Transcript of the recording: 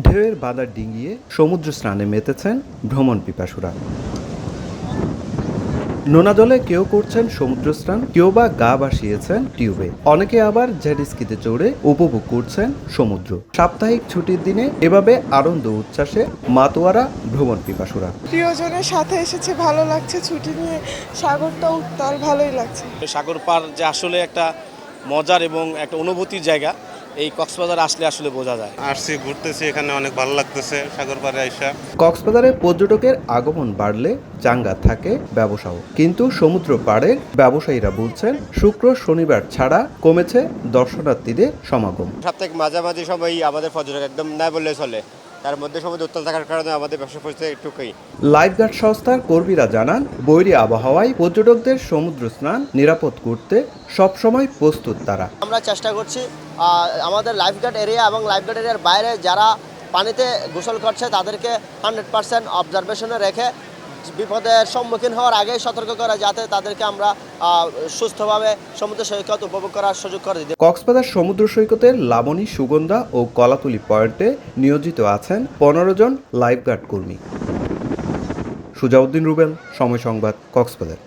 ঢেউয়ের বাধা ডিঙিয়ে সমুদ্র স্নানে মেতেছেন ভ্রমণ পিপাসুরা। নোনা জলে কেউ করছেন সমুদ্র স্নান, কেউ বা গা ভাসিয়েছেন টিউবে, অনেকে আবার জেটস্কিতে চড়ে উপভোগ করছেন সমুদ্র। সাপ্তাহিক ছুটির দিনে এভাবে আনন্দ উচ্ছ্বাসে মাতোয়ারা ভ্রমণ পিপাসুরা। প্রিয়জনের সাথে এসেছে, ভালো লাগছে, ছুটি নিয়ে সাগরটা উত্তাল, ভালোই লাগছে। সাগর পার যে আসলে একটা মজার এবং একটা অনুভূতির জায়গা, এই কক্সবাজার আসলে আসলে বোঝা যায়। আসছি, ঘুরতেছি, এখানে অনেক ভালো লাগতেছে সাগর পাড়ে আইসা। কক্সবাজারে পর্যটকের আগমন বাড়লে চাঙ্গা থাকে ব্যবসাও, কিন্তু সমুদ্র পাড়ের ব্যবসায়ীরা বলছেন শুক্র শনিবার ছাড়া কমেছে দর্শনার্থীদের সমাগম। সপ্তাহে মাঝামাঝি সময় আমাদের পর্যটক একদম নাই বললে চলে, তার মধ্যে সমুদ্র উত্তাল থাকার কারণে আমাদের ব্যবসা পরিস্থিতি একটুকুই। লাইফগার্ড সংস্থার কর্মীরা জানান, বৈরী আবহাওয়ায় পর্যটকদের সমুদ্র স্নান নিরাপদ করতে সবসময় প্রস্তুত তারা। আমরা চেষ্টা করছি আমাদের লাইফগার্ড এরিয়া এবং লাইফগার্ড এরিয়ার বাইরে যারা পানিতে গোসল করছে তাদেরকে 100% অবজারভেশনে রেখে বিপদের সম্মুখীন হওয়ার আগেই সতর্ক করা, যাতে তাদেরকে আমরা সুস্থভাবে সমুদ্র সৈকত উপভোগ করার সুযোগ করে দিই। কক্সবাজার সমুদ্র সৈকতের লাবণী, সুগন্ধা ও কলাতুলি পয়েন্টে নিয়োজিত আছেন 15 জন লাইফগার্ড কর্মী। সুজাউদ্দিন রুবেল, সময় সংবাদ, কক্সবাজার।